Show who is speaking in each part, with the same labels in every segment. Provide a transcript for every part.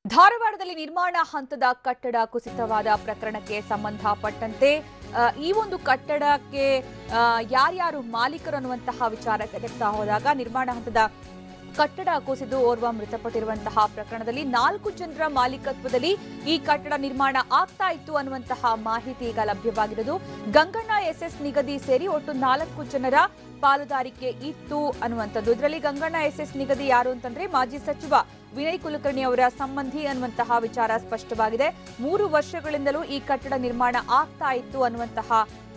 Speaker 1: ಧಾರವಾಡದಲ್ಲಿ ನಿರ್ಮಾಣ ಹಂತದ ಕಟ್ಟಡ ಕುಸಿತವಾದ ಪ್ರಕರಣಕ್ಕೆ ಸಂಬಂಧಪಟ್ಟಂತೆ ಈ ಒಂದು ಕಟ್ಟಡಕ್ಕೆ ಯಾರ್ಯಾರು ಮಾಲೀಕರು ಅನ್ನುವಂತಹ ವಿಚಾರಕ್ಕೆ ತೆಗೆದುತ್ತಾ ಹೋದಾಗ ನಿರ್ಮಾಣ ಹಂತದ ಕಟ್ಟಡ ಕುಸಿದು ಓರ್ವ ಮೃತಪಟ್ಟಿರುವಂತಹ ಪ್ರಕರಣದಲ್ಲಿ 4 ಜನರ ಮಾಲೀಕತ್ವದಲ್ಲಿ ಈ ಕಟ್ಟಡ ನಿರ್ಮಾಣ ಆಗ್ತಾ ಇತ್ತು ಅನ್ನುವಂತಹ ಮಾಹಿತಿ ಈಗ ಲಭ್ಯವಾಗಿರೋದು. ಗಂಗಣ್ಣ ಎಸ್ಎಸ್ ನಿಗದಿ ಸೇರಿ ಒಟ್ಟು 4 ಜನರ ಪಾಲುದಾರಿಕೆ ಇತ್ತು ಅನ್ನುವಂಥದ್ದು. ಇದರಲ್ಲಿ ಗಂಗಣ್ಣ ಎಸ್ಎಸ್ ನಿಗದಿ ಯಾರು ಅಂತಂದ್ರೆ ಮಾಜಿ ಸಚಿವ ವಿನಯ್ ಕುಲಕರ್ಣಿ ಅವರ ಸಂಬಂಧಿ ಅನ್ನುವಂತಹ ವಿಚಾರ ಸ್ಪಷ್ಟವಾಗಿದೆ. 3 ವರ್ಷಗಳಿಂದಲೂ ಈ ಕಟ್ಟಡ ನಿರ್ಮಾಣ ಆಗ್ತಾ ಇತ್ತು ಅನ್ನುವಂತಹ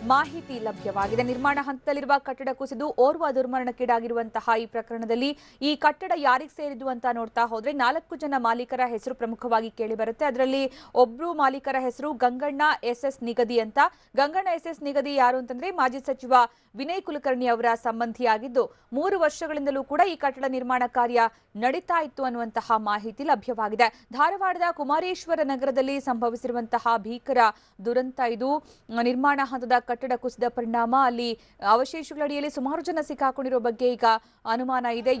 Speaker 1: ಮಾಹಿತಿ ಲಭ್ಯವಾಗಿದೆ. ನಿರ್ಮಾಣ ಹಂತದಲ್ಲಿರುವ ಕಟ್ಟಡ ಕುಸಿದು ಓರ್ವ ದುರ್ಮರಣಕ್ಕೀಡಾಗಿರುವಂತಹ ಈ ಪ್ರಕರಣದಲ್ಲಿ ಈ ಕಟ್ಟಡ ಯಾರಿಗೆ ಸೇರಿದ್ದು ಅಂತ ನೋಡ್ತಾ ಹೋದ್ರೆ 4 ಜನ ಮಾಲೀಕರ ಹೆಸರು ಪ್ರಮುಖವಾಗಿ ಕೇಳಿ ಬರುತ್ತೆ. ಅದರಲ್ಲಿ ಒಬ್ರು ಮಾಲೀಕರ ಹೆಸರು ಗಂಗಣ್ಣ ಎಸ್ಎಸ್ ನಿಗದಿ ಅಂತ. ಗಂಗಣ್ಣ ಎಸ್ಎಸ್ ನಿಗದಿ ಯಾರು ಅಂತಂದ್ರೆ ಮಾಜಿ ಸಚಿವ ವಿನಯ್ ಕುಲಕರ್ಣಿ ಅವರ ಸಂಬಂಧಿಯಾಗಿದ್ದು 3 ವರ್ಷಗಳಿಂದಲೂ ಕೂಡ ಈ ಕಟ್ಟಡ ನಿರ್ಮಾಣ ಕಾರ್ಯ ನಡೀತಾ ಇತ್ತು ಅನ್ನುವಂತಹ ಮಾಹಿತಿ ಲಭ್ಯವಾಗಿದೆ. ಧಾರವಾಡದ ಕುಮಾರೇಶ್ವರ ನಗರದಲ್ಲಿ ಸಂಭವಿಸಿರುವಂತಹ ಭೀಕರ ದುರಂತ ಇದು. ನಿರ್ಮಾಣ ಹಂತದ ಕಟ್ಟಡ ಕುಸಿದ ಪರಿಣಾಮ ಅಲ್ಲಿ ಅವಶೇಷಗಳಡಿಯಲ್ಲಿ ಸುಮಾರು ಜನ ಸಿಕ್ಕಾಕೊಂಡಿರೋ ಬಗ್ಗೆ ಈಗ ಅನುಮಾನ ಇದೆ.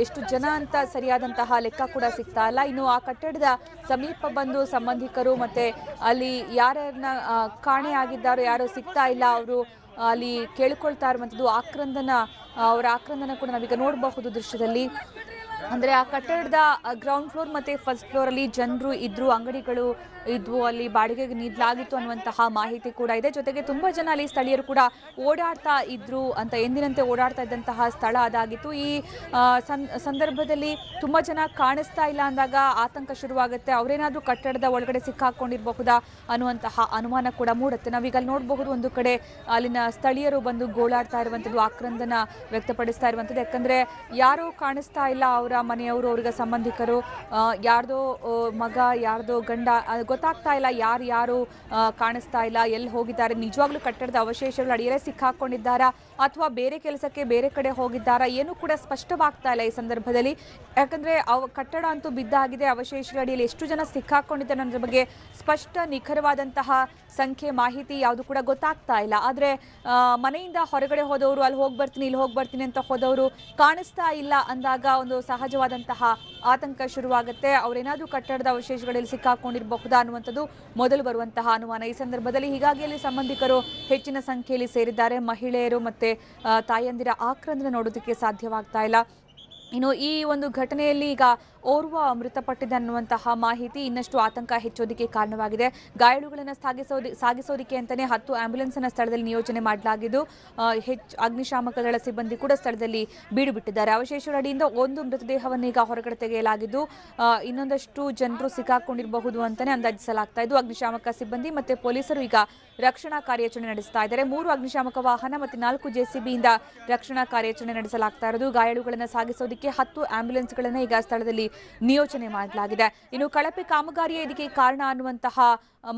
Speaker 1: ಎಷ್ಟು ಜನ ಅಂತ ಸರಿಯಾದಂತಹ ಲೆಕ್ಕ ಕೂಡ ಸಿಗ್ತಾ ಇಲ್ಲ. ಇನ್ನು ಆ ಕಟ್ಟಡದ ಸಮೀಪ ಬಂದು ಸಂಬಂಧಿಕರು ಮತ್ತೆ ಅಲ್ಲಿ ಯಾರನ್ನ ಕಾಣೆ ಆಗಿದ್ದಾರೋ ಯಾರು ಸಿಗ್ತಾ ಇಲ್ಲ ಅವರು ಅಲ್ಲಿ ಕೇಳಿಕೊಳ್ತಾ ಇರುವಂತದ್ದು ಅವರ ಆಕ್ರಂದನ ಕೂಡ ನಾವೀಗ ನೋಡಬಹುದು ದೃಶ್ಯದಲ್ಲಿ. ಅಂದ್ರೆ ಆ ಕಟ್ಟಡದ ಗ್ರೌಂಡ್ ಫ್ಲೋರ್ ಮತ್ತೆ ಫಸ್ಟ್ ಫ್ಲೋರ್ ಅಲ್ಲಿ ಜನರು ಇದ್ರು, ಅಂಗಡಿಗಳು ಇದ್ವು, ಅಲ್ಲಿ ಬಾಡಿಗೆಗೆ ನೀಡಲಾಗಿತ್ತು ಅನ್ನುವಂತಹ ಮಾಹಿತಿ ಕೂಡ ಇದೆ. ಜೊತೆಗೆ ತುಂಬಾ ಜನ ಅಲ್ಲಿ ಸ್ಥಳೀಯರು ಕೂಡ ಓಡಾಡ್ತಾ ಇದ್ರು ಅಂತ, ಎಂದಿನಂತೆ ಓಡಾಡ್ತಾ ಇದ್ದಂತಹ ಸ್ಥಳ ಅದಾಗಿತ್ತು. ಈ ಸಂದರ್ಭದಲ್ಲಿ ತುಂಬಾ ಜನ ಕಾಣಿಸ್ತಾ ಇಲ್ಲ ಅಂದಾಗ ಆತಂಕ ಶುರುವಾಗುತ್ತೆ. ಅವರೇನಾದ್ರೂ ಕಟ್ಟಡದ ಒಳಗಡೆ ಸಿಕ್ಕಾಕೊಂಡಿರಬಹುದಾ ಅನ್ನುವಂತಹ ಅನುಮಾನ ಕೂಡ ಮೂಡುತ್ತೆ. ನಾವೀಗ ಅಲ್ಲಿ ನೋಡಬಹುದು, ಒಂದು ಕಡೆ ಅಲ್ಲಿನ ಸ್ಥಳೀಯರು ಬಂದು ಗೋಳಾಡ್ತಾ ಇರುವಂತದ್ದು, ಆಕ್ರಂದನ ವ್ಯಕ್ತಪಡಿಸ್ತಾ ಇರುವಂತದ್ದು. ಯಾಕಂದ್ರೆ ಯಾರೋ ಕಾಣಿಸ್ತಾ ಇಲ್ಲ, ಅವರ ಮನೆಯವರು, ಅವ್ರಿಗೆ ಸಂಬಂಧಿಕರು, ಯಾರ್ದೋ ಮಗ, ಯಾರ್ದೋ ಗಂಡ ಗೊತ್ತಾಗ್ತಾ ಇಲ್ಲ, ಯಾರು ಕಾಣಿಸ್ತಾ ಇಲ್ಲ, ಎಲ್ಲಿ ಹೋಗಿದ್ದಾರೆ, ನಿಜವಾಗ್ಲೂ ಕಟ್ಟಡದ ಅವಶೇಷಗಳು ಅಡಿಯಲ್ಲೇ ಸಿಕ್ಕಾಕೊಂಡಿದ್ದಾರಾ ಅಥವಾ ಬೇರೆ ಕೆಲಸಕ್ಕೆ ಬೇರೆ ಕಡೆ ಹೋಗಿದ್ದಾರಾ ಏನು ಕೂಡ ಸ್ಪಷ್ಟವಾಗ್ತಾ ಇಲ್ಲ ಈ ಸಂದರ್ಭದಲ್ಲಿ. ಯಾಕಂದ್ರೆ ಕಟ್ಟಡ ಅಂತೂ ಬಿದ್ದಾಗಿದೆ, ಅವಶೇಷಗಳ ಅಡಿಯಲ್ಲಿ ಎಷ್ಟು ಜನ ಸಿಕ್ಕಾಕೊಂಡಿದ್ದಾರೆ ಅನ್ನೋದ್ರ ಬಗ್ಗೆ ಸ್ಪಷ್ಟ ನಿಖರವಾದಂತಹ ಸಂಖ್ಯೆ ಮಾಹಿತಿ ಯಾವುದು ಕೂಡ ಗೊತ್ತಾಗ್ತಾ ಇಲ್ಲ. ಆದ್ರೆ ಮನೆಯಿಂದ ಹೊರಗಡೆ ಹೋದವರು, ಅಲ್ಲಿ ಹೋಗ್ಬರ್ತೀನಿ ಇಲ್ಲಿ ಹೋಗ್ಬರ್ತೀನಿ ಅಂತ ಹೋದವರು ಕಾಣಿಸ್ತಾ ಇಲ್ಲ ಅಂದಾಗ ಒಂದು ಸಹಜವಾದಂತಹ ಆತಂಕ ಶುರುವಾಗುತ್ತೆ. ಅವರೇನಾದ್ರೂ ಕಟ್ಟಡದ ಅವಶೇಷಗಳಲ್ಲಿ ಸಿಕ್ಕಾಕೊಂಡಿರಬಹುದಾ ಅನ್ನುವಂಥದ್ದು ಮೊದಲು ಬರುವಂತಹ ಅನುಮಾನ. ಈ ಸಂದರ್ಭದಲ್ಲಿ ಹೀಗಾಗಿ ಅಲ್ಲಿ ಸಂಬಂಧಿಕರು ಹೆಚ್ಚಿನ ಸಂಖ್ಯೆಯಲ್ಲಿ ಸೇರಿದ್ದಾರೆ. ಮಹಿಳೆಯರು ಮತ್ತೆ ತಾಯಂದಿರ ಆಕ್ರಂದನ ನೋಡೋದಕ್ಕೆ ಸಾಧ್ಯವಾಗ್ತಾ ಇಲ್ಲ. ಇನ್ನು ಈ ಒಂದು ಘಟನೆಯಲ್ಲಿ ಈಗ ಓರ್ವ ಮೃತಪಟ್ಟಿದೆ ಅನ್ನುವಂತಹ ಮಾಹಿತಿ ಇನ್ನಷ್ಟು ಆತಂಕ ಹೆಚ್ಚೋದಕ್ಕೆ ಕಾರಣವಾಗಿದೆ. ಗಾಯಾಳುಗಳನ್ನು ಸಾಗಿಸೋದಕ್ಕೆ ಅಂತಾನೆ 10 ಆಂಬ್ಯುಲೆನ್ಸ್ ಅನ್ನ ಸ್ಥಳದಲ್ಲಿ ನಿಯೋಜನೆ ಮಾಡಲಾಗಿದ್ದು ಅಗ್ನಿಶಾಮಕ ದಳ ಸಿಬ್ಬಂದಿ ಕೂಡ ಸ್ಥಳದಲ್ಲಿ ಬೀಡು ಬಿಟ್ಟಿದ್ದಾರೆ. ಅವಶೇಷಗಳ ಅಡಿಯಿಂದ ಒಂದು ಮೃತದೇಹವನ್ನು ಈಗ ಹೊರಗಡೆ ತೆಗೆಯಲಾಗಿದ್ದು ಇನ್ನೊಂದಷ್ಟು ಜನರು ಸಿಕ್ಕಾಕೊಂಡಿರಬಹುದು ಅಂತಾನೆ ಅಂದಾಜಿಸಲಾಗ್ತಾ ಇದ್ದು ಅಗ್ನಿಶಾಮಕ ಸಿಬ್ಬಂದಿ ಮತ್ತೆ ಪೊಲೀಸರು ಈಗ ರಕ್ಷಣಾ ಕಾರ್ಯಾಚರಣೆ ನಡೆಸ್ತಾ ಇದ್ದಾರೆ. 3 ಅಗ್ನಿಶಾಮಕ ವಾಹನ ಮತ್ತೆ 4 ಜೆಸಿಬಿಯಿಂದ ರಕ್ಷಣಾ ಕಾರ್ಯಾಚರಣೆ ನಡೆಸಲಾಗ್ತಾ ಇರೋದು. ಗಾಯಾಳುಗಳನ್ನು ಸಾಗಿಸೋದಕ್ಕೆ 10 ಆಂಬ್ಯುಲೆನ್ಸ್ಗಳನ್ನು ಈಗ ಸ್ಥಳದಲ್ಲಿ ನಿಯೋಜನೆ ಮಾಡಲಾಗಿದೆ. ಇನ್ನು ಕಳಪೆ ಕಾಮಗಾರಿಯೇ ಇದಕ್ಕೆ ಕಾರಣ ಅನ್ನುವಂತಹ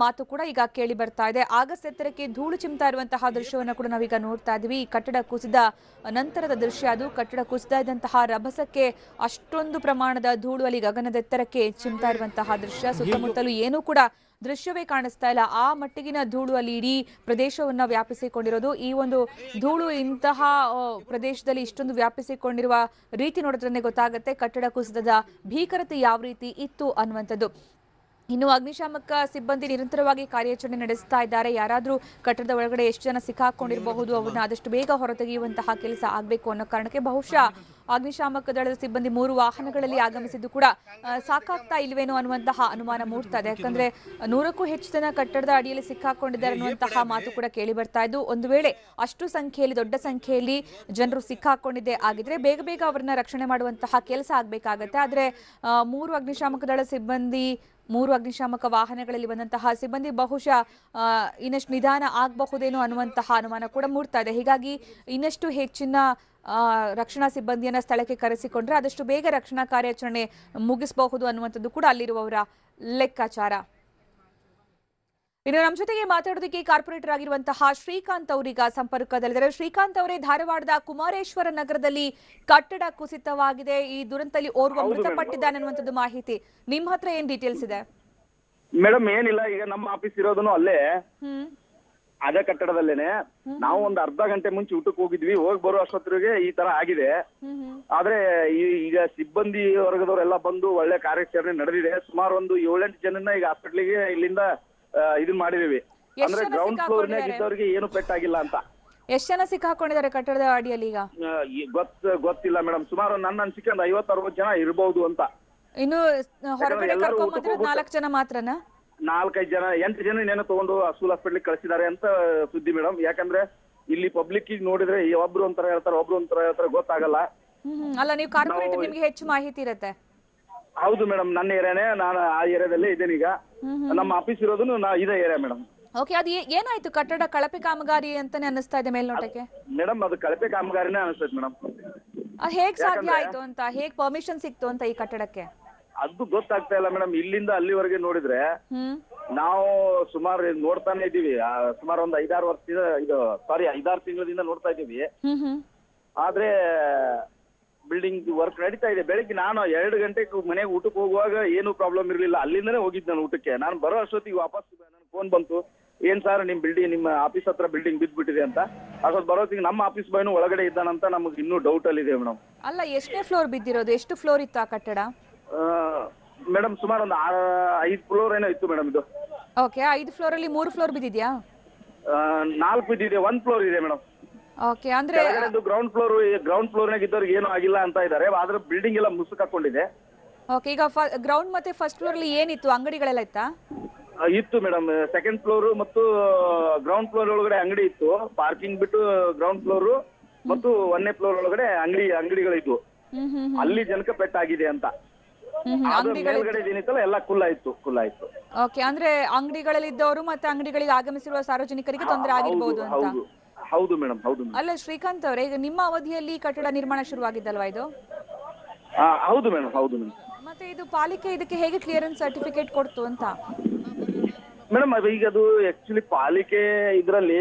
Speaker 1: ಮಾತು ಕೂಡ ಈಗ ಕೇಳಿ ಬರ್ತಾ ಇದೆ. ಆಗಸ್ಟ್ ಎತ್ತರಕ್ಕೆ ಧೂಳು ಚಿಮ್ತಾ ಇರುವಂತಹ ದೃಶ್ಯವನ್ನು ಕೂಡ ನಾವೀಗ ನೋಡ್ತಾ ಇದ್ವಿ. ಈ ಕಟ್ಟಡ ಕುಸಿದ ನಂತರದ ದೃಶ್ಯ ಅದು. ಕಟ್ಟಡ ಕುಸಿದ ಇದ್ದಂತಹ ರಭಸಕ್ಕೆ ಅಷ್ಟೊಂದು ಪ್ರಮಾಣದ ಧೂಳು ಅಲ್ಲಿ ಗಗನದ ಎತ್ತರಕ್ಕೆ ಚಿಮ್ತಾ ಇರುವಂತಹ ದೃಶ್ಯ. ಸುತ್ತಮುತ್ತಲೂ ಏನೂ ಕೂಡ ದೃಶ್ಯವೇ ಕಾಣಿಸ್ತಾ ಇಲ್ಲ, ಆ ಮಟ್ಟಿಗಿನ ಧೂಳು ಅಲ್ಲಿ ಇಡೀ ಪ್ರದೇಶವನ್ನ ವ್ಯಾಪಿಸಿಕೊಂಡಿರೋದು. ಈ ಒಂದು ಧೂಳು ಇಂತಹ ಪ್ರದೇಶದಲ್ಲಿ ಇಷ್ಟೊಂದು ವ್ಯಾಪಿಸಿಕೊಂಡಿರುವ ರೀತಿ ನೋಡಿದ್ರೆ ಗೊತ್ತಾಗುತ್ತೆ ಕಟ್ಟಡ ಕುಸಿತದ ಭೀಕರತೆ ಯಾವ ರೀತಿ ಇತ್ತು ಅನ್ನುವಂಥದ್ದು. ಇನ್ನು ಅಗ್ನಿಶಾಮಕ ಸಿಬ್ಬಂದಿ ನಿರಂತರವಾಗಿ ಕಾರ್ಯಾಚರಣೆ ನಡೆಸ್ತಾ ಇದ್ದಾರೆ. ಯಾರಾದ್ರೂ ಕಟ್ಟಡದ ಒಳಗಡೆ ಎಷ್ಟು ಜನ ಸಿಕ್ಕಾಕೊಂಡಿರಬಹುದು ಅವನ್ನ ಆದಷ್ಟು ಬೇಗ ಹೊರತೆಗೆಯುವಂತಹ ಕೆಲಸ ಆಗಬೇಕು ಅನ್ನೋ ಕಾರಣಕ್ಕೆ ಬಹುಶಃ ಅಗ್ನಿಶಾಮಕ ದಳದ ಸಿಬ್ಬಂದಿ 3 ವಾಹನಗಳಲ್ಲಿ ಆಗಮಿಸಿದ್ದು ಕೂಡ ಸಾಕಾಗ್ತಾ ಇಲ್ವೇನೋ ಅನ್ನುವಂತಹ ಅನುಮಾನ ಮೂಡ್ತಾ ಇದೆ. ಯಾಕಂದ್ರೆ 100ಕ್ಕೂ ಹೆಚ್ಚು ಜನ ಕಟ್ಟಡದ ಅಡಿಯಲ್ಲಿ ಸಿಕ್ಕಾಕೊಂಡಿದ್ದಾರೆ ಅನ್ನುವಂತಹ ಮಾತು ಕೂಡ ಕೇಳಿ ಬರ್ತಾ ಇದ್ದು, ಒಂದು ವೇಳೆ ಅಷ್ಟು ಸಂಖ್ಯೆಯಲ್ಲಿ ದೊಡ್ಡ ಸಂಖ್ಯೆಯಲ್ಲಿ ಜನರು ಸಿಕ್ಕಾಕೊಂಡಿದ್ದೇ ಆಗಿದ್ರೆ ಬೇಗ ಅವರನ್ನ ರಕ್ಷಣೆ ಮಾಡುವಂತಹ ಕೆಲಸ ಆಗ್ಬೇಕಾಗತ್ತೆ. ಆದ್ರೆ 3 ಅಗ್ನಿಶಾಮಕ ದಳ ಸಿಬ್ಬಂದಿ, 3 ಅಗ್ನಿಶಾಮಕ ವಾಹನಗಳಲ್ಲಿ ಬಂದಂತಹ ಸಿಬ್ಬಂದಿ ಬಹುಶಃ ಇನ್ನಷ್ಟು ನಿಧಾನ ಆಗಬಹುದೇನೋ ಅನ್ನುವಂತಹ ಅನುಮಾನ ಕೂಡ ಮೂಡ್ತಾ ಇದೆ. ಹೀಗಾಗಿ ಇನ್ನಷ್ಟು ಹೆಚ್ಚಿನ ರಕ್ಷಣಾ ಸಿಬ್ಬಂದಿಯನ್ನ ಸ್ಥಳಕ್ಕೆ ಕರೆಸಿಕೊಂಡ್ರೆ ಆದಷ್ಟು ಬೇಗ ರಕ್ಷಣಾ ಕಾರ್ಯಾಚರಣೆ ಮುಗಿಸಬಹುದು ಅನ್ನುವಂಥದ್ದು ಕೂಡ ಅಲ್ಲಿರುವವರ ಲೆಕ್ಕಾಚಾರ. ಇನ್ನು ನಮ್ಮ ಜೊತೆಗೆ ಮಾತಾಡೋದಕ್ಕೆ ಕಾರ್ಪೊರೇಟರ್ ಆಗಿರುವಂತಹ ಶ್ರೀಕಾಂತ್ ಅವರೀಗ ಸಂಪರ್ಕದಲ್ಲಿದ್ದಾರೆ. ಶ್ರೀಕಾಂತ್ ಅವರೇ, ಧಾರವಾಡದ ಕುಮಾರೇಶ್ವರ ನಗರದಲ್ಲಿ ಕಟ್ಟಡ ಕುಸಿತವಾಗಿದೆ, ಈ ದುರಂತದಲ್ಲಿ ಓರ್ವ ಮೃತಪಟ್ಟಿದ್ದಾನೆ ಅನ್ನುವಂಥದ್ದು ಮಾಹಿತಿ. ನಿಮ್ಮ ಹತ್ರ ಏನ್ ಡೀಟೇಲ್ಸ್ ಇದೆ?
Speaker 2: ಮೇಡಮ್ ಏನಿಲ್ಲ, ಈಗ ನಮ್ಮ ಆಫೀಸ್ ಇರೋದನ್ನು ಅಲ್ಲೇ. ಅದೇ ಕಟ್ಟಡದಲ್ಲೇನೆ ನಾವು ಒಂದು ಅರ್ಧ ಗಂಟೆ ಮುಂಚೆ ಊಟಕ್ಕೆ ಹೋಗಿದ್ವಿ. ಹೋಗಿ ಬರೋ ಅಷ್ಟೊತ್ತಿಗೆ ಈ ತರ ಆಗಿದೆ. ಆದ್ರೆ ಈಗ ಸಿಬ್ಬಂದಿ ವರ್ಗದವರೆಲ್ಲ ಬಂದು ಒಳ್ಳೆ ಕಾರ್ಯಾಚರಣೆ ನಡೆದಿದೆ. ಸುಮಾರು ಒಂದು 7-8 ಜನನ ಈಗ ಹಾಸ್ಪಿಟ್ಲಿಗೆ ಇಲ್ಲಿಂದ ಇದನ್ ಮಾಡಿದೀವಿ. ಅಂದ್ರೆ ಗ್ರೌಂಡ್ ಫ್ಲೋರ್ ನಾಗ ಇದ್ದವ್ರಿಗೆ ಏನು ಪೆಟ್ಟಾಗಿಲ್ಲ ಅಂತ.
Speaker 1: ಎಷ್ಟು ಜನ ಸಿಕ್ಕಾಕೊಂಡಿದ್ದಾರೆ ಕಟ್ಟಡದ ಅಡಿಯಲ್ಲಿ ಈಗ?
Speaker 2: ಗೊತ್ತಿಲ್ಲ ಮೇಡಮ್. ಸುಮಾರು ನನ್ನ ಅನ್ಸಿಕೆ ಒಂದು 50-60 ಜನ ಇರಬಹುದು ಅಂತ.
Speaker 1: ಇನ್ನು ಹೊರಗಡೆ ಕರ್ಕೊಂಡ್ ಬಂದಿರೋದು 4 ಜನ ಮಾತ್ರನಾ?
Speaker 2: 4-5 ಜನ 8 ಜನ ಏನೋ ತಗೊಂಡು ಅಸೂಲ್ ಹಾಸ್ಪಿಟ್ಲಿಗೆ ಕಳಿಸಿದ್ದಾರೆ ಅಂತ ಸುದ್ದಿ ಮೇಡಮ್. ಯಾಕಂದ್ರೆ ಇಲ್ಲಿ ಪಬ್ಲಿಕ್ ನೋಡಿದ್ರೆ ಒಬ್ರು ಒಂಥರ ಹೇಳ್ತಾರೆ, ಒಬ್ರು ಒಂಥರ ಹೇಳ್ತಾರೆ, ಗೊತ್ತಾಗಲ್ಲ.
Speaker 1: ಅಲ್ಲ, ನೀವು ಕಾರ್ಪೊರೇಟರ್, ನಿಮ್ಗೆ ಹೆಚ್ಚು ಮಾಹಿತಿ ಇರುತ್ತೆ.
Speaker 2: ಹೌದು ಮೇಡಮ್, ನನ್ನ ಏರಿಯಾನೇ. ನಾನು ಆ ಏರಿಯಾದಲ್ಲೇ ಇದ್ದೇನೆ ಈಗ. ನಮ್ಮ ಆಫೀಸ್ ಇರೋದು ಇದೇ ಏರಿಯಾ ಮೇಡಮ್.
Speaker 1: ಓಕೆ, ಅದು ಏನಾಯ್ತು? ಕಟ್ಟಡ ಕಳಪೆ ಕಾಮಗಾರಿ ಅಂತಾನೆ ಅನಿಸ್ತಾ ಇದೆ ಮೇಲ್ನೋಟಕ್ಕೆ.
Speaker 2: ಮೇಡಮ್ ಅದು ಕಳಪೆ ಕಾಮಗಾರಿನೇ ಅನಿಸ್ತೈತೆ ಮೇಡಮ್.
Speaker 1: ಅದು ಹೇಗ್ ಸಾಧ್ಯ ಆಯ್ತು ಅಂತ, ಹೇಗ್ ಪರ್ಮಿಷನ್ ಸಿಕ್ತು ಅಂತ ಈ ಕಟ್ಟಡಕ್ಕೆ?
Speaker 2: ಅದು ಗೊತ್ತಾಗ್ತಾ ಇಲ್ಲ ಮೇಡಮ್. ಇಲ್ಲಿಂದ ಅಲ್ಲಿವರೆಗೆ ನೋಡಿದ್ರೆ ನಾವು ಸುಮಾರು ನೋಡ್ತಾನೆ ಇದೀವಿ. ಸುಮಾರು ಒಂದು 5-6 ವರ್ಷದಿಂದ 5-6 ತಿಂಗಳಿಂದ ನೋಡ್ತಾ ಇದೀವಿ. ಆದ್ರೆ ಬಿಲ್ಡಿಂಗ್ ವರ್ಕ್ ನಡೀತಾ ಇದೆ. ಬೆಳಿಗ್ಗೆ ನಾನು 2 ಗಂಟೆಗೆ ಮನೆಗೆ ಊಟಕ್ಕೆ ಹೋಗುವಾಗ ಏನು ಪ್ರಾಬ್ಲಮ್ ಇರ್ಲಿಲ್ಲ. ಅಲ್ಲಿಂದನೇ ಹೋಗಿದ್ದು ನಾನು ಊಟಕ್ಕೆ. ನಾನು ಬರೋ ಅಷ್ಟೊತ್ತಿಗೆ ವಾಪಸ್ ನನ್ ಫೋನ್ ಬಂತು, ಏನ್ ಸರ್ ನಿಮ್ಮ ಆಫೀಸ್ ಹತ್ರ ಬಿಲ್ಡಿಂಗ್ ಬಿದ್ದ್ಬಿಟ್ಟಿದೆ ಅಂತ. ಅಷ್ಟೊತ್ತು ಬರೋತ್ತಿಗೆ ನಮ್ಮ ಆಫೀಸ್ ಬಾಯ್ನು ಒಳಗಡೆ ಇದ್ದಾನಂತ ನಮ್ಗೆ ಇನ್ನೂ ಡೌಟ್ ಅಲ್ಲಿ ಇದೆ ಮೇಡಮ್.
Speaker 1: ಅಲ್ಲ, ಎಷ್ಟನೇ ಫ್ಲೋರ್ ಬಿದ್ದಿರೋದು? ಎಷ್ಟು ಫ್ಲೋರ್ ಇತ್ತು ಆ ಕಟ್ಟಡ?
Speaker 2: ಮೇಡಮ್ ಸುಮಾರು ಒಂದು 5 ಫ್ಲೋರ್ ಏನೋ ಇತ್ತು ಮೇಡಮ್ ಇದು.
Speaker 1: ಓಕೆ, 5 ಫ್ಲೋರ್ ಅಲ್ಲಿ 3 ಫ್ಲೋರ್ ಬಿದ್ದಿದ್ಯಾ?
Speaker 2: 4 ಬಿದ್ದಿದೆ, 1 ಫ್ಲೋರ್ ಇದೆ ಮೇಡಮ್.
Speaker 1: ಓಕೆ, ಅಂದ್ರೆ
Speaker 2: ಗ್ರೌಂಡ್ ಫ್ಲೋರ್ ನಾಗ ಇದ್ದವ್ರಿಗೆ ಏನು ಆಗಿಲ್ಲ ಅಂತ ಇದ್ದಾರೆ. ಆದ್ರೆ ಬಿಲ್ಡಿಂಗ್ ಎಲ್ಲ ಮುಸುಕ್ ಹಾಕೊಂಡಿದೆ.
Speaker 1: ಓಕೆ, ಈಗ ಗ್ರೌಂಡ್ ಮತ್ತೆ ಫಸ್ಟ್ ಫ್ಲೋರ್ ಅಲ್ಲಿ ಏನಿತ್ತು? ಅಂಗಡಿಗಳೆಲ್ಲ ಇತ್ತಾ?
Speaker 2: ಇತ್ತು ಮೇಡಮ್. ಸೆಕೆಂಡ್ ಫ್ಲೋರ್ ಮತ್ತು ಗ್ರೌಂಡ್ ಫ್ಲೋರ್ ಒಳಗಡೆ ಅಂಗಡಿ ಇತ್ತು. ಪಾರ್ಕಿಂಗ್ ಬಿಟ್ಟು ಗ್ರೌಂಡ್ ಫ್ಲೋರ್ ಮತ್ತು 1ನೇ ಫ್ಲೋರ್ ಒಳಗಡೆ ಅಂಗಡಿಗಳಿದ್ವು. ಅಲ್ಲಿ ಜನಕ್ಕೆ ಪೆಟ್ಟಾಗಿದೆ ಅಂತ. ಮೇಲ್ಗಡೆ ಏನಿತ್ತಲ್ಲ ಎಲ್ಲ ಕುಲ್ಲಾಯ್ತು.
Speaker 1: ಓಕೆ, ಅಂದ್ರೆ ಅಂಗಡಿಗಳಲ್ಲಿ ಇದ್ದವರು ಮತ್ತೆ ಅಂಗಡಿಗಳಿಗೆ ಆಗಮಿಸಿರುವ ಸಾರ್ವಜನಿಕರಿಗೆ ತೊಂದರೆ ಆಗಿರಬಹುದು ಅಂತ.
Speaker 2: ಹೌದು ಮೇಡಮ್, ಹೌದು.
Speaker 1: ಅಲ್ಲ ಶ್ರೀಕಾಂತ್ ಅವರೇ, ಈಗ ನಿಮ್ಮ ಅವಧಿಯಲ್ಲಿ ಕಟ್ಟಡ ನಿರ್ಮಾಣ ಶುರುವಾಗಿದ್ದಲ್ವಾ ಇದು?
Speaker 2: ಹೌದು ಮೇಡಮ್, ಹೌದು ಮೇಡಮ್.
Speaker 1: ಮತ್ತೆ ಇದು ಪಾಲಿಕೆ ಇದಕ್ಕೆ ಹೇಗೆ ಕ್ಲಿಯರೆನ್ಸ್ ಸರ್ಟಿಫಿಕೇಟ್ ಕೊಡ್ತು ಅಂತ?
Speaker 2: ಮೇಡಮ್ ಈಗ ಅದು ಆಕ್ಚುಲಿ ಪಾಲಿಕೆ ಇದರಲ್ಲಿ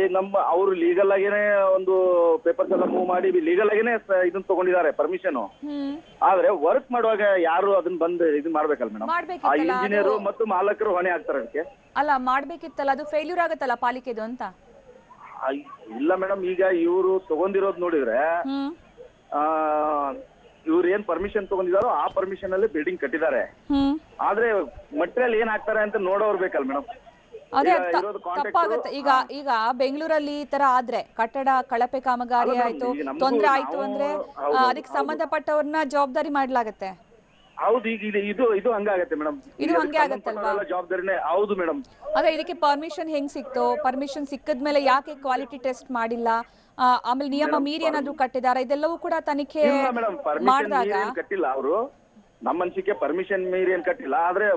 Speaker 2: ಅವರು ಲೀಗಲ್ ಆಗೇನೆ ಒಂದು ಪೇಪರ್ಸ್ ಎಲ್ಲ ಮೂವ್ ಮಾಡಿ ಲೀಗಲ್ ಆಗೇನೆ ಇದನ್ನ ತಗೊಂಡಿದ್ದಾರೆ ಪರ್ಮಿಷನ್. ಆದ್ರೆ ವರ್ಕ್ ಮಾಡುವಾಗ ಯಾರು ಅದನ್ನ ಬಂದು ಇದನ್ನ ಮಾಡ್ಬೇಕಲ್ಲ ಮೇಡಮ್. ಆ ಇಂಜಿನಿಯರ್ ಮತ್ತು ಮಾಲಕರು ಹೊಣೆ ಆಗ್ತಾರೆ ಅದಕ್ಕೆ.
Speaker 1: ಅಲ್ಲ, ಮಾಡ್ಬೇಕಿತ್ತಲ್ಲ, ಅದು ಫೇಲ್ಯೂರ್ ಆಗತ್ತಲ್ಲ ಪಾಲಿಕೆದು ಅಂತ.
Speaker 2: ಇಲ್ಲ ಮೇಡಮ್, ಈಗ ಇವರು ತಗೊಂಡಿರೋದು ನೋಡಿದ್ರೆ ಇವ್ರು ಏನ್ ಪರ್ಮಿಷನ್ ತಗೊಂಡಿದಾರೋ ಆ ಪರ್ಮಿಷನ್ ಅಲ್ಲಿ ಬಿಲ್ಡಿಂಗ್ ಕಟ್ಟಿದ್ದಾರೆ. ಆದ್ರೆ ಮಟೀರಿಯಲ್ ಏನ್ ಹಾಕ್ತಾರೆ ಅಂತ ನೋಡೋರ್ ಬೇಕಲ್ಲ ಮೇಡಮ್.
Speaker 1: ಅದೇ ತಪ್ಪಾಗತ್ತೆ. ಈಗ ಬೆಂಗಳೂರಲ್ಲಿ ಈ ತರ ಆದ್ರೆ ಕಟ್ಟಡ ಕಳಪೆ ಕಾಮಗಾರಿ ಆಯ್ತು, ತೊಂದ್ರೆ ಆಯ್ತು ಅಂದ್ರೆ ಅದಕ್ಕೆ ಸಂಬಂಧಪಟ್ಟವ್ರನ್ನ ಜವಾಬ್ದಾರಿ ಮಾಡ್ಲಾಗತ್ತೆ.
Speaker 2: ಹೌದು, ಈಗ ಇದು ಹಂಗಾಗತ್ತೆ ಮೇಡಮ್.
Speaker 1: ಇದು ಹಂಗೆ ಆಗತ್ತಲ್ವಾ?
Speaker 2: ಜವಾಬ್ದಾರಿನೇ. ಹೌದು ಮೇಡಮ್.
Speaker 1: ಅದೇ ಇದಕ್ಕೆ ಪರ್ಮಿಷನ್ ಹೆಂಗ್ ಸಿಕ್ತು? ಪರ್ಮಿಷನ್ ಸಿಕ್ಕದ್ಮೇಲೆ ಯಾಕೆ ಕ್ವಾಲಿಟಿ ಟೆಸ್ಟ್ ಮಾಡಿಲ್ಲ? ಆಮೇಲೆ ನಿಯಮ ಮೀರಿ ಏನಾದ್ರು ಕಟ್ಟಿದಾರ? ಇದೆಲ್ಲವೂ ಕೂಡ ತನಿಖೆ ಮಾಡಿದಾಗ
Speaker 2: ಕಟ್ಟಿಲ್ಲ ಅವರು. ನಮ್ಮ ಅನ್ಸಿಕೆ ಪರ್ಮಿಷನ್ ಮೀರಿ ಏನ್ ಕಟ್ಟಿಲ್ಲ. ಆದ್ರೆ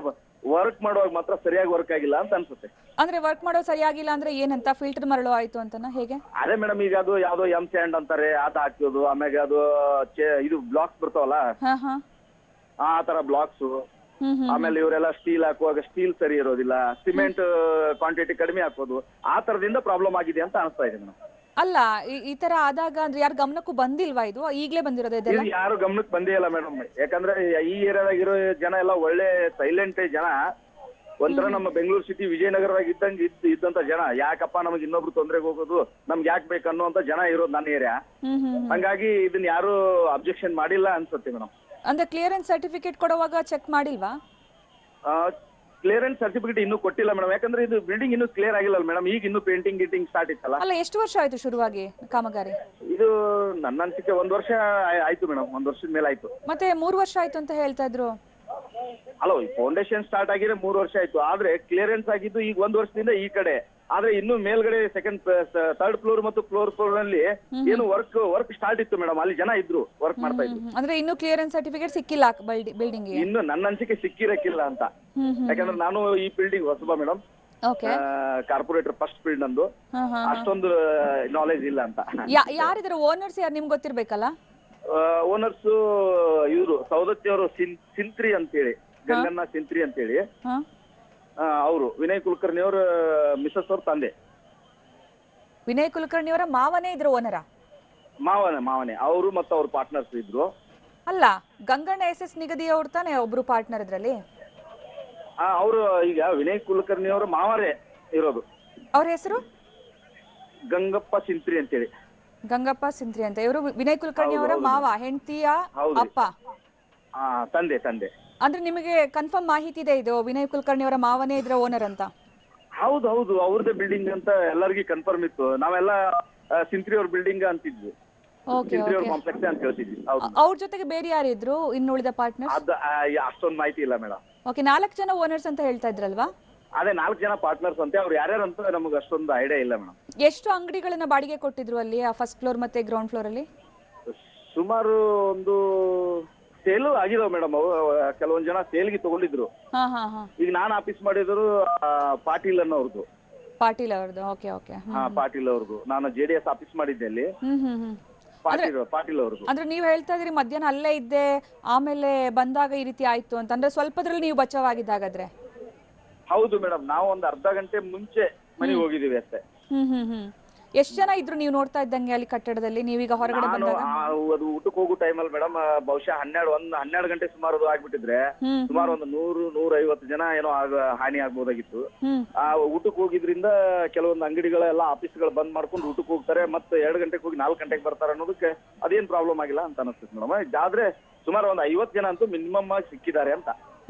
Speaker 2: ವರ್ಕ್ ಮಾಡುವಾಗ ಮಾತ್ರ ಸರಿಯಾಗಿ ವರ್ಕ್ ಆಗಿಲ್ಲ ಅಂತ ಅನ್ಸುತ್ತೆ.
Speaker 1: ಅಂದ್ರೆ ವರ್ಕ್ ಮಾಡೋ ಸರಿಯಾಗಿಲ್ಲ ಅಂದ್ರೆ ಏನಂತ? ಫಿಲ್ಟರ್ ಮರಳು ಆಯ್ತು ಅಂತನಾ? ಹೇಗೆ?
Speaker 2: ಅದೇ ಮೇಡಮ್, ಈಗ ಅದು ಯಾವ್ದೋ ಎಂ ಸ್ಯಾಂಡ್ ಅಂತಾರೆ, ಅದ ಹಾಕೋದು. ಆಮೇಲೆ ಅದು ಇದು ಬ್ಲಾಕ್ಸ್ ಬರ್ತಾವಲ್ಲ, ಆ ತರ ಬ್ಲಾಕ್ಸ್. ಆಮೇಲೆ ಇವರೆಲ್ಲ ಸ್ಟೀಲ್ ಹಾಕುವಾಗ ಸ್ಟೀಲ್ ಸರಿ ಇರೋದಿಲ್ಲ, ಸಿಮೆಂಟ್ ಕ್ವಾಂಟಿಟಿ ಕಡಿಮೆ ಹಾಕೋದು. ಆ ತರದಿಂದ ಪ್ರಾಬ್ಲಮ್ ಆಗಿದೆ ಅಂತ ಅನಿಸ್ತಾ ಇದೆ ಮೇಡಮ್.
Speaker 1: ಅಲ್ಲ, ಈ ತರ ಆದಾಗ ಅಂದ್ರೆ ಯಾರ ಗಮನಕ್ಕೂ ಬಂದಿಲ್ವಾ? ಇದು ಈಗ್ಲೇ ಬಂದಿರೋದು ಇದೆಲ್ಲ?
Speaker 2: ಯಾರು ಗಮನಕ್ಕೆ ಬಂದೇ ಇಲ್ಲ ಮೇಡಮ್. ಯಾಕಂದ್ರೆ ಈ ಏರಿಯಾದಾಗಿರೋ ಜನ ಎಲ್ಲ ಒಳ್ಳೆ ಸೈಲೆಂಟ್ ಜನ. ಒಂಥರ ನಮ್ಮ ಬೆಂಗಳೂರು ಸಿಟಿ ವಿಜಯನಗರದಾಗ ಇದ್ದಂತ ಜನ. ಯಾಕಪ್ಪ ನಮ್ಗೆ ಇನ್ನೊಬ್ರು ತೊಂದರೆಗೆ ಹೋಗೋದು, ನಮ್ಗೆ ಯಾಕೆ ಬೇಕನ್ನುವಂತ ಜನ ಇರೋದು ನನ್ನ ಏರಿಯಾ. ಹಂಗಾಗಿ ಇದನ್ನ ಯಾರು ಅಬ್ಜೆಕ್ಷನ್ ಮಾಡಿಲ್ಲ ಅನ್ಸುತ್ತೆ ಮೇಡಮ್.
Speaker 1: ಅಂದ್ರೆ ಕ್ಲಿಯರೆನ್ಸ್ ಸರ್ಟಿಫಿಕೇಟ್ ಕೊಡುವಾಗ ಚೆಕ್ ಮಾಡಿಲ್ವಾ?
Speaker 2: ಕ್ಲಿಯರೆನ್ಸ್ ಸರ್ಟಿಫಿಕೇಟ್ ಇನ್ನೂ ಕೊಟ್ಟಿಲ್ಲ ಮೇಡಮ್. ಯಾಕಂದ್ರೆ ಇದು ಬಿಲ್ಡಿಂಗ್ ಇನ್ನೂ ಕ್ಲಿಯರ್ ಆಗಿಲ್ಲ ಮೇಡಮ್. ಈಗ ಇನ್ನೂ ಪೇಂಟಿಂಗ್ ಗಿಟಿಂಗ್ ಸ್ಟಾರ್ಟ್ ಇತ್ತಲ್ಲ.
Speaker 1: ಅಲ್ಲ, ಎಷ್ಟು ವರ್ಷ ಆಯ್ತು ಶುರುವಾಗಿ ಕಾಮಗಾರಿ?
Speaker 2: ಇದು ನನ್ನ ಅನ್ಸಿಕೆ 1 ವರ್ಷ ಆಯ್ತು ಮೇಡಮ್. 1 ವರ್ಷದ ಮೇಲೆ ಆಯ್ತು.
Speaker 1: ಮತ್ತೆ 3 ವರ್ಷ ಆಯ್ತು ಅಂತ ಹೇಳ್ತಾ ಇದ್ರು.
Speaker 2: ಅಲ್ಲ, ಫೌಂಡೇಶನ್ ಸ್ಟಾರ್ಟ್ ಆಗಿದೆ 3 ವರ್ಷ ಆಯ್ತು. ಆದ್ರೆ ಕ್ಲಿಯರೆನ್ಸ್ ಆಗಿದ್ದು ಈಗ 1 ವರ್ಷದಿಂದ ಈ ಕಡೆ. ಆದ್ರೆ ಇನ್ನು ಮೇಲ್ಗಡೆ ಥರ್ಡ್ ಫ್ಲೋರ್ ಮತ್ತು ಫ್ಲೋರ್ ನಲ್ಲಿ ಏನು ವರ್ಕ್ ಸ್ಟಾರ್ಟ್ ಇತ್ತು ಮೇಡಮ್. ಅಲ್ಲಿ ಜನ ಇದ್ರು, ವರ್ಕ್ ಮಾಡ್ತಾ ಇದ್ರು.
Speaker 1: ಅಂದ್ರೆ ಇನ್ನು ಕ್ಲಿಯರೆನ್ಸ್ ಸರ್ಟಿಫಿಕೇಟ್ ಸಿಕ್ಕಿಲ್ಲ ಬಿಲ್ಡಿಂಗ್?
Speaker 2: ಇನ್ನು ನನ್ನ ಅನ್ಸಿಕೆ ಸಿಕ್ಕಿರಕ್ಕಿಲ್ಲ ಅಂತ. ಯಾಕಂದ್ರೆ ನಾನು ಈ ಬಿಲ್ಡಿಂಗ್ ಹೊಸಬ ಮೇಡಮ್. ಕಾರ್ಪೊರೇಟರ್ ಫಸ್ಟ್ ಫೀಲ್ಡ್ ನಂದು. ಅಷ್ಟೊಂದು ನಾಲೆಜ್ ಇಲ್ಲ ಅಂತ.
Speaker 1: ಯಾರಿದ್ರು ಓನರ್ಸ್? ಯಾರು ನಿಮ್ಗೆ ಗೊತ್ತಿರ್ಬೇಕಲ್ಲ.
Speaker 2: ಓನರ್ಸ್ ಇವರು ಸೌದತ್ತಿ ಅವರು, ಸಿಂತ್ರಿ ಅಂತೇಳಿ, ಗಂಗಣ್ಣ ಸಿಂತ್ರಿ ಅಂತೇಳಿ. ಅವರು ವಿನಯ್ ಕುಲಕರ್ಣಿ ಅವರ ಮಿಸಸ್ ಅವ್ರ ತಂದೆ.
Speaker 1: ವಿನಯ್ ಕುಲಕರ್ಣಿ ಅವರ ಮಾವನೇ ಇದ್ರು ಓನರ?
Speaker 2: ಮಾವನೇ ಅವರು ಮತ್ತು ಅವ್ರ ಪಾರ್ಟ್ನರ್ಸ್ ಇದ್ರು.
Speaker 1: ಅಲ್ಲ, ಗಂಗಣ್ಣ SS ನಿಗದಿ ಅವ್ರು ತಾನೇ ಒಬ್ರು ಪಾರ್ಟ್ನರ್ ಇದ್ರಲ್ಲಿ?
Speaker 2: ಅವರು ಈಗ ವಿನಯ್ ಕುಲಕರ್ಣಿ ಅವರ ಮಾವರೇ ಇರೋದು.
Speaker 1: ಅವ್ರ ಹೆಸರು?
Speaker 2: ಗಂಗಪ್ಪ ಸಿಂತ್ರಿ ಅಂತೇಳಿ.
Speaker 1: ಗಂಗಪ್ಪ ಸಿಂತ್ರಿ ಅಂತ. ಇವರು ವಿನಯ್ ಕುಲಕರ್ಣಿ ಅವರ ಮಾವ, ಹೆಂಡತಿಯ ಅಪ್ಪ,
Speaker 2: ತಂದೆ ತಂದೆ.
Speaker 1: ಅಂದ್ರೆ ನಿಮಗೆ ಕನ್ಫರ್ಮ್ ಮಾಹಿತಿ ಇದೆ ಇದು ವಿನಯ್ ಕುಲಕರ್ಣಿ ಅವರ ಮಾವನೇ ಇದ್ರ ಓನರ್ ಅಂತ?
Speaker 2: ಹೌದು ಹೌದು, ಅವ್ರದೇ ಬಿಲ್ಡಿಂಗ್ ಅಂತ ಎಲ್ಲರಿಗೂ ಕನ್ಫರ್ಮ್ ಇತ್ತು. ನಾವೆಲ್ಲ ಸಿಂತ್ರಿ ಅವ್ರ ಬಿಲ್ಡಿಂಗ್ ಅಂತಿದ್ವಿ, ಸಿಂತ್ರಿ ಅವ್ರ ಕಾಂಪ್ಲೆಕ್ಸ್ ಅಂತ ಹೇಳ್ತಿದ್ವಿ.
Speaker 1: ಅವ್ರ ಜೊತೆಗೆ ಬೇರೆ ಯಾರಿದ್ರು ಇನ್ನುಳಿದ ಪಾರ್ಟ್ನರ್ಸ್?
Speaker 2: ಅಷ್ಟೊಂದು ಮಾಹಿತಿ ಇಲ್ಲ ಮೇಡಮ್.
Speaker 1: ಓಕೆ, 4 ಜನ ಓನರ್ಸ್ ಅಂತ ಹೇಳ್ತಾ ಇದ್ರಲ್ವಾ?
Speaker 2: ಅದೇ 4 ಜನ ಪಾರ್ಟ್ನರ್ಸ್ ಅಂತೆ. ಅವ್ರು ಯಾರ್ಯಾರು ಅಂತ ನಮಗೆ ಅಷ್ಟೊಂದು ಐಡಿಯಾ ಇಲ್ಲ ಮೇಡಮ್.
Speaker 1: ಎಷ್ಟು ಅಂಗಡಿಗಳನ್ನ ಬಾಡಿಗೆ ಕೊಟ್ಟಿದ್ರು ಅಲ್ಲಿ, ಫಸ್ಟ್ ಫ್ಲೋರ್ ಮತ್ತೆ ಗ್ರೌಂಡ್ ಫ್ಲೋರ್ ಅಲ್ಲಿ?
Speaker 2: ಸುಮಾರು ಒಂದು ಸೇಲ್ ಆಗಿದಾವ ಮೇಡಮ್. ಕೆಲವೊಂದ್ ಜನ ಸೇಲ್ಗೆ ತಗೊಂಡಿದ್ರು. ಈಗ ನಾನು ಆಫೀಸ್ ಮಾಡಿದ್ರು ಪಾಟೀಲ್ ಅನ್ನೋರ್ದು.
Speaker 1: ಪಾಟೀಲ್ ಅವ್ರದ್ದು? Okay okay.
Speaker 2: ಪಾಟೀಲ್ ಅವ್ರದ್ದು. ನಾನು JDS ಆಫೀಸ್ ಮಾಡಿದ್ದೆ ಅಲ್ಲಿ. ಪಾಟೀಲ್ ಅವ್ರದ್ದು.
Speaker 1: ಅಂದ್ರೆ ನೀವು ಹೇಳ್ತಾ ಇದ್ರಿ ಮಧ್ಯಾಹ್ನ ಅಲ್ಲೇ ಇದ್ದೆ, ಆಮೇಲೆ ಬಂದಾಗ ಈ ರೀತಿ ಆಯ್ತು ಅಂತ. ಅಂದ್ರೆ ಸ್ವಲ್ಪದ್ರಲ್ಲಿ ನೀವು ಬಚಾವಾಗಿದ್ದಾಗಾದ್ರೆ?
Speaker 2: ಹೌದು ಮೇಡಮ್, ನಾವು ಒಂದು ಅರ್ಧ ಗಂಟೆ ಮುಂಚೆ ಮನೆಗೆ ಹೋಗಿದ್ದೀವಿ ಅಷ್ಟೇ.
Speaker 1: ಎಷ್ಟು ಜನ ಇದ್ರು ನೀವು ನೋಡ್ತಾ ಇದ್ದಂಗೆ ಅಲ್ಲಿ ಕಟ್ಟಡದಲ್ಲಿ ನೀವೀಗ ಹೊರಗಡೆ ಬಂದಾಗ?
Speaker 2: ಅದು ಊಟಕ್ಕೆ ಹೋಗೋ ಟೈಮಲ್ಲಿ ಮೇಡಮ್ ಬಹುಶಃ 12 ಗಂಟೆ ಸುಮಾರು ಆಗ್ಬಿಟ್ಟಿದ್ರೆ ಸುಮಾರು ಒಂದು 100-150 ಜನ ಏನೋ ಹಾನಿ ಆಗ್ಬೋದಾಗಿತ್ತು. ಆ ಊಟಕ್ಕೆ ಹೋಗಿದ್ರಿಂದ ಕೆಲವೊಂದು ಅಂಗಡಿಗಳೆಲ್ಲ ಆಫೀಸ್ಗಳು ಬಂದ್ ಮಾಡ್ಕೊಂಡು ಊಟಕ್ಕೆ ಹೋಗ್ತಾರೆ, ಮತ್ತೆ 2 ಗಂಟೆಗೆ ಹೋಗಿ 4 ಗಂಟೆಗೆ ಬರ್ತಾರೆ ಅನ್ನೋದಕ್ಕೆ ಅದೇನ್ ಪ್ರಾಬ್ಲಮ್ ಆಗಿಲ್ಲ ಅಂತ ಅನಿಸ್ತದೆ ಮೇಡಮ್. ಆದ್ರೆ ಸುಮಾರು ಒಂದು 50 ಜನ ಅಂತೂ ಮಿನಿಮಮ್ ಆಗಿ ಸಿಕ್ಕಿದ್ದಾರೆ ಅಂತ.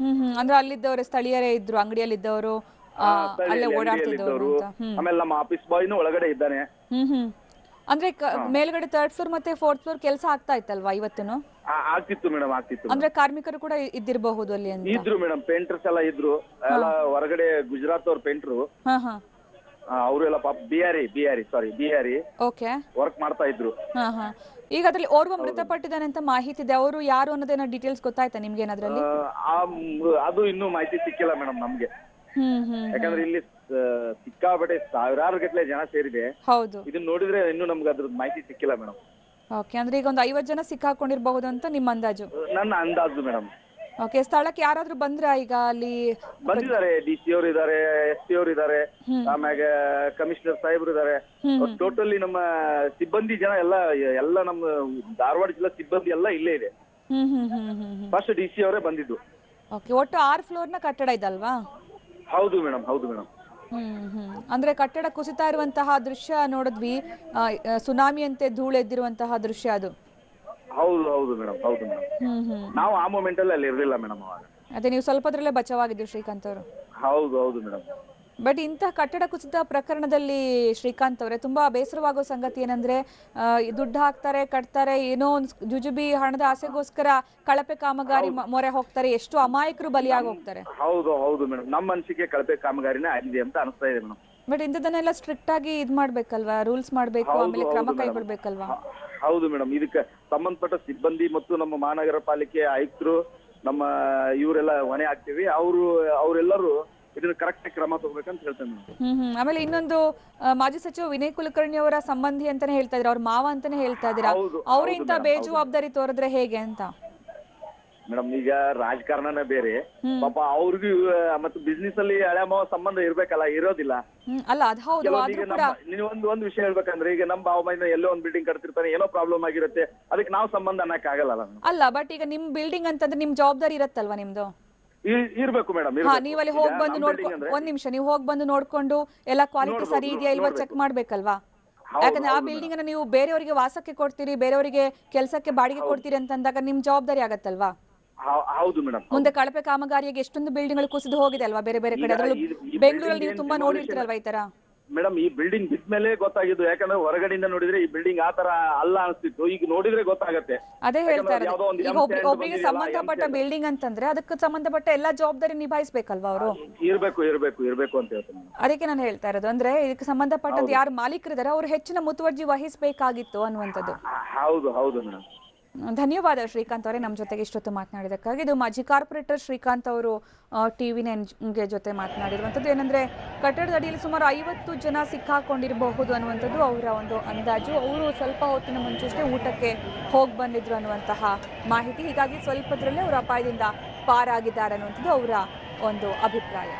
Speaker 1: ಅಂದ್ರೆ ಅಲ್ಲಿದ್ದವರು ಸ್ಥಳೀಯರೇ ಇದ್ರು, ಅಂಗಡಿಯಲ್ಲಿದ್ದವರು, ಅಲ್ಲೇ ಓಡಾಡ್ತಿದ್ದವರು?
Speaker 2: ಆಮೇಲೆ ನಮ್ಮ ಆಫೀಸ್ ಬಾಯ್ನು ಒಳಗಡೆ ಇದ್ದಾನೆ.
Speaker 1: ಅಂದ್ರೆ ಮೇಲ್ಗಡೆ 3rd ಫ್ಲೋರ್ ಮತ್ತೆ 4th ಫ್ಲೋರ್ ಕೆಲಸ ಆಗ್ತಾ ಇತ್ತಲ್ವಾ ಇವತ್ತುನು?
Speaker 2: ಆಗ್ತಿತ್ತು ಮೇಡಮ್, ಆಗ್ತಿತ್ತು.
Speaker 1: ಅಂದ್ರೆ ಕಾರ್ಮಿಕರು ಕೂಡ ಇದ್ದಿರಬಹುದು ಅಲ್ಲಿ ಅಂತ?
Speaker 2: ಇದ್ರು ಮೇಡಮ್, ಪೇಂಟರ್ಸ್ ಎಲ್ಲ ಇದ್ರು. ಎಲ್ಲ ಹೊರಗಡೆ ಗುಜರಾತ್ ಅವ್ರ ಪೇಂಟ್ರು, ಅವರು ಎಲ್ಲ ಬಿಹಾರಿ
Speaker 1: ಓಕೆ
Speaker 2: ವರ್ಕ್ ಮಾಡ್ತಾ ಇದ್ರು.
Speaker 1: ಈಗ ಅದ್ರಲ್ಲಿ ಓರ್ವ ಮೃತಪಟ್ಟಿದ್ದಾನೆ ಅಂತ ಮಾಹಿತಿ ಇದೆ, ಅವರು ಯಾರು ಅನ್ನೋದೇನೋ ಡೀಟೇಲ್ಸ್ ಗೊತ್ತಾಯ್ತಾ ನಿಮ್ಗೆ ಏನಾದ್ರಲ್ಲಿ?
Speaker 2: ಅದು ಇನ್ನೂ ಮಾಹಿತಿ ಸಿಕ್ಕಿಲ್ಲ ಮೇಡಮ್ ನಮ್ಗೆ. ಯಾಕಂದ್ರೆ ಇಲ್ಲಿ ಸಿಕ್ಕಾಪಟ್ಟೆ ಸಾವಿರಾರು ಗಟ್ಟಲೆ ಜನ ಸೇರಿದೆ.
Speaker 1: ಹೌದು,
Speaker 2: ಇದನ್ನ ನೋಡಿದ್ರೆ ಇನ್ನೂ ನಮ್ಗೆ ಅದ್ರದ್ದು ಮಾಹಿತಿ ಸಿಕ್ಕಿಲ್ಲ ಮೇಡಮ್.
Speaker 1: ಓಕೆ, ಅಂದ್ರೆ ಈಗ ಒಂದು 50 ಜನ ಸಿಕ್ಕಾಕೊಂಡಿರಬಹುದು ಅಂತ ನಿಮ್ಮ ಅಂದಾಜು?
Speaker 2: ನನ್ನ ಅಂದಾಜು ಮೇಡಮ್.
Speaker 1: ಓಕೆ, ಸ್ಥಳಕ್ಕೆ ಯಾರಾದ್ರೂ ಬಂದ್ರ ಈಗ ಅಲ್ಲಿ?
Speaker 2: ಬಂದಿದ್ದಾರೆ, DC ಅವರು ಇದಾರೆ, SP ಅವರು ಇದಾರೆ, ಆಮ್ಯಾಗ ಕಮಿಷನರ್ ಸಾಹೇಬ್ರು ಇದಾರೆ. ಟೋಟಲಿ ನಮ್ಮ ಸಿಬ್ಬಂದಿ ಜನ ಎಲ್ಲ ನಮ್ಮ ಧಾರವಾಡ ಜಿಲ್ಲಾ ಸಿಬ್ಬಂದಿ ಎಲ್ಲ ಇಲ್ಲೇ ಇದೆ. ಫಸ್ಟ್ DC ಅವರೇ ಬಂದಿದ್ದು.
Speaker 1: ಓಕೆ, ಒಟ್ಟು 6 ಫ್ಲೋರ್ನ ಕಟ್ಟಡ ಇದಲ್ವಾ?
Speaker 2: ಹೌದು ಮೇಡಮ್, ಹೌದು ಮೇಡಮ್.
Speaker 1: ಅಂದ್ರೆ ಕಟ್ಟಡ ಕುಸಿತಾ ಇರುವಂತಹ ದೃಶ್ಯ ನೋಡಿದ್ವಿ, ಸುನಾಮಿ ಅಂತೆ ಧೂಳೆದ್ದಿರುವಂತಹ ದೃಶ್ಯ ಅದು.
Speaker 2: ಹೌದು ಹೌದು ಮೇಡಮ್, ಹೌದು ಮೇಡಮ್. ನಾವು ಆ ಮೂಮೆಂಟ್ ಅಲ್ಲಿ ಇರಲಿಲ್ಲ ಮೇಡಮ್ ಅವಾಗ.
Speaker 1: ಅದೇ ನೀವು ಸ್ವಲ್ಪದ್ರಲ್ಲೇ ಬಚಾವಾಗಿದ್ರು ಶ್ರೀಕಾಂತ್ ಅವರು?
Speaker 2: ಹೌದು ಹೌದು ಮೇಡಮ್.
Speaker 1: ಬಟ್ ಇಂತಹ ಕಟ್ಟಡ ಕುಸಿತ ಪ್ರಕರಣದಲ್ಲಿ ಶ್ರೀಕಾಂತ್ ಅವರೇ ತುಂಬಾ ಬೇಸರವಾಗೋ ಸಂಗತಿ ಏನಂದ್ರೆ, ದುಡ್ಡು ಹಾಕ್ತಾರೆ, ಕಟ್ತಾರೆ, ಏನೋ ಒಂದು ಜುಜುಬಿ ಹಣದ ಆಸೆಗೋಸ್ಕರ ಕಳಪೆ ಕಾಮಗಾರಿ ಮೊರೆ ಹೋಗ್ತಾರೆ, ಎಷ್ಟು ಅಮಾಯಕರು ಬಲಿಯಾಗಿ ಹೋಗ್ತಾರೆ.
Speaker 2: ಹೌದು ಹೌದು ಮೇಡಮ್, ನಮ್ಮ ಅನಿಸಿಕೆ ಕಳಪೆ ಕಾಮಗಾರಿನೇ ಆಗಿದೆ ಅಂತ ಅನಿಸ್ತಾ ಇದೆ ಮೇಡಮ್.
Speaker 1: ಬಟ್ ಇಂಥದನ್ನೆಲ್ಲ ಸ್ಟ್ರಿಕ್ಟ್ ಆಗಿ ಇದ್ ಮಾಡ್ಬೇಕಲ್ವಾ, ರೂಲ್ಸ್ ಮಾಡ್ಬೇಕು, ಆಮೇಲೆ ಕ್ರಮ ಕೈಗೊಳ್ಬೇಕಲ್ವಾ?
Speaker 2: ಹೌದು ಮೇಡಮ್, ಇದಕ್ಕೆ ಸಂಬಂಧಪಟ್ಟ ಸಿಬ್ಬಂದಿ ಮತ್ತು ನಮ್ಮ ಮಹಾನಗರ ಪಾಲಿಕೆ ಆಯುಕ್ತರು, ನಮ್ಮ ಇವರೆಲ್ಲ ಹೊಣೆ ಆಗ್ತೀವಿ. ಅವರೆಲ್ಲರೂ ಇದನ್ನ ಕರೆಕ್ಟ್ ಕ್ರಮ ತಗೋಬೇಕಂತ ಹೇಳ್ತೇನೆ.
Speaker 1: ಆಮೇಲೆ ಇನ್ನೊಂದು, ಮಾಜಿ ಸಚಿವ ವಿನಯ್ ಕುಲಕರ್ಣಿ ಅವರ ಸಂಬಂಧಿ ಅಂತಾನೆ ಹೇಳ್ತಾ ಇದ್ರು, ಅವ್ರ ಮಾವ ಅಂತಾನೆ ಹೇಳ್ತಾ ಇದ್ದೀರಾ, ಅವ್ರು ಇಂತ ಬೇಜವಾಬ್ದಾರಿ ತೋರಿದ್ರೆ ಹೇಗೆ ಅಂತ?
Speaker 2: ಮೇಡಮ್, ಈಗ ರಾಜಕಾರಣನೇ ಬೇರೆ, ಪಾಪ ಅವ್ರಿಗೂ ಮತ್ತೆ ಬಿಸ್ನೆಸ್ ಅಲ್ಲಿ ಹಳೆ ಮಾವ ಸಂಬಂಧ ಇರ್ಬೇಕಲ್ಲ, ಇರೋದಿಲ್ಲ
Speaker 1: ಅಲ್ಲ? ಅದು ಹೌದು.
Speaker 2: ನೀವು ಒಂದು ವಿಷಯ ಹೇಳ್ಬೇಕಂದ್ರೆ, ಈಗ ನಮ್ಮ ಬಾವ ಮೈನ ಎಲ್ಲೋ ಒಂದು ಬಿಲ್ಡಿಂಗ್ ಕಟ್ತಿರ್ತಾನೆ, ಏನೋ ಪ್ರಾಬ್ಲಮ್ ಆಗಿರುತ್ತೆ, ಅದಕ್ಕೆ ನಾವು ಸಂಬಂಧ ಅನ್ನಕ್ ಆಗಲ್ಲ
Speaker 1: ಅಲ್ಲ. ಬಟ್ ಈಗ ನಿಮ್ ಬಿಲ್ಡಿಂಗ್ ಅಂತಂದ್ರೆ ನಿಮ್ ಜವಾಬ್ದಾರಿ ಇರತ್ತಲ್ವಾ ನಿಮ್ದು?
Speaker 2: ಇರ್ಬೇಕು ಮೇಡಮ್.
Speaker 1: ನೀವ್ ಅಲ್ಲಿ ಹೋಗಿ ಬಂದು ನೋಡ್ಕೊಂಡು, ಒಂದ್ ನಿಮಿಷ, ನೀವು ಹೋಗಿ ಬಂದು ನೋಡ್ಕೊಂಡು ಎಲ್ಲ ಕ್ವಾಲಿಟಿ ಸರಿ ಇದೆಯಾ ಇಲ್ವಾ ಚೆಕ್ ಮಾಡ್ಬೇಕಲ್ವಾ? ಯಾಕಂದ್ರೆ ಆ ಬಿಲ್ಡಿಂಗ್ ಅನ್ನ ನೀವು ಬೇರೆಯವರಿಗೆ ವಾಸಕ್ಕೆ ಕೊಡ್ತೀರಿ, ಬೇರೆಯವರಿಗೆ ಕೆಲಸಕ್ಕೆ ಬಾಡಿಗೆ ಕೊಡ್ತೀರಿ ಅಂತ ಅಂದಾಗ ನಿಮ್ ಜವಾಬ್ದಾರಿ ಆಗತ್ತಲ್ವಾ?
Speaker 2: ಹೌದು ಮೇಡಮ್.
Speaker 1: ಮುಂದೆ ಕಳಪೆ ಕಾಮಗಾರಿಯಾಗಿ ಎಷ್ಟೊಂದು ಬಿಲ್ಡಿಂಗ್ ಕುಸಿದು ಹೋಗಿದೆ ಅಲ್ವಾ ಬೇರೆ ಬೇರೆ ಕಡೆ? ಅದರಲ್ಲೂ ಬೆಂಗಳೂರಲ್ಲಿ ನೀವು ತುಂಬಾ ನೋಡಿರ್ತೀರಲ್ವಾ ಈ ತರ?
Speaker 2: ಮೇಡಮ್, ಈ ಬಿಲ್ಡಿಂಗ್ ಬಿದ್ಮೇಲೆ ಗೊತ್ತಾಗಿದ್ದು. ಯಾಕಂದ್ರೆ ಹೊರಗಡೆಯಿಂದ ನೋಡಿದ್ರೆ ಈ ಬಿಲ್ಡಿಂಗ್ ಆ ತರ ಅಲ್ಲ ಅನ್ಸ್ತಿತ್ತು, ಈಗ ನೋಡಿದ್ರೆ ಗೊತ್ತಾಗತ್ತೆ.
Speaker 1: ಅದೇ ಹೇಳ್ತಾ ಇರೋದು, ಈಗ ಒಬ್ಬರಿಗೆ ಸಂಬಂಧಪಟ್ಟ ಬಿಲ್ಡಿಂಗ್ ಅಂತಂದ್ರೆ ಅದಕ್ಕೆ ಸಂಬಂಧಪಟ್ಟ ಎಲ್ಲಾ ಜವಾಬ್ದಾರಿ ನಿಭಾಯಿಸ್ಬೇಕಲ್ವಾ ಅವರು?
Speaker 2: ಇರ್ಬೇಕು ಅಂತ ಹೇಳ್ತೀನಿ.
Speaker 1: ಅದಕ್ಕೆ ನಾನು ಹೇಳ್ತಾ ಇರೋದು, ಅಂದ್ರೆ ಇದಕ್ಕೆ ಸಂಬಂಧಪಟ್ಟಂತ ಯಾರು ಮಾಲೀಕರಿದ್ದಾರೆ ಅವರು ಹೆಚ್ಚಿನ ಮುತುವರ್ಜಿ ವಹಿಸಬೇಕಾಗಿತ್ತು ಅನ್ನುವಂಥದ್ದು.
Speaker 2: ಹೌದು ಹೌದು ಮೇಡಮ್.
Speaker 1: ಧನ್ಯವಾದ ಶ್ರೀಕಾಂತ್ ಅವರೇ, ನಮ್ಮ ಜೊತೆಗೆ ಇಷ್ಟೊತ್ತು ಮಾತನಾಡಿದಕ್ಕಾಗಿ. ಇದು ಮಾಜಿ ಕಾರ್ಪೊರೇಟರ್ ಶ್ರೀಕಾಂತ್ ಅವರು TV9 ಜೊತೆ ಮಾತನಾಡಿರುವಂಥದ್ದು. ಏನಂದ್ರೆ ಕಟ್ಟಡದ ಅಡಿಯಲ್ಲಿ ಸುಮಾರು 50 ಜನ ಸಿಕ್ಕಾಕೊಂಡಿರಬಹುದು ಅನ್ನುವಂಥದ್ದು ಅವರ ಒಂದು ಅಂದಾಜು. ಅವರು ಸ್ವಲ್ಪ ಹೊತ್ತಿನ ಮುಂಚೆಷ್ಟೇ ಊಟಕ್ಕೆ ಹೋಗಿ ಬಂದಿದ್ರು ಅನ್ನುವಂತಹ ಮಾಹಿತಿ. ಹೀಗಾಗಿ ಸ್ವಲ್ಪದ್ರಲ್ಲೇ ಅವರು ಅಪಾಯದಿಂದ ಪಾರಾಗಿದ್ದಾರೆ ಅನ್ನುವಂಥದ್ದು ಅವರ ಒಂದು ಅಭಿಪ್ರಾಯ.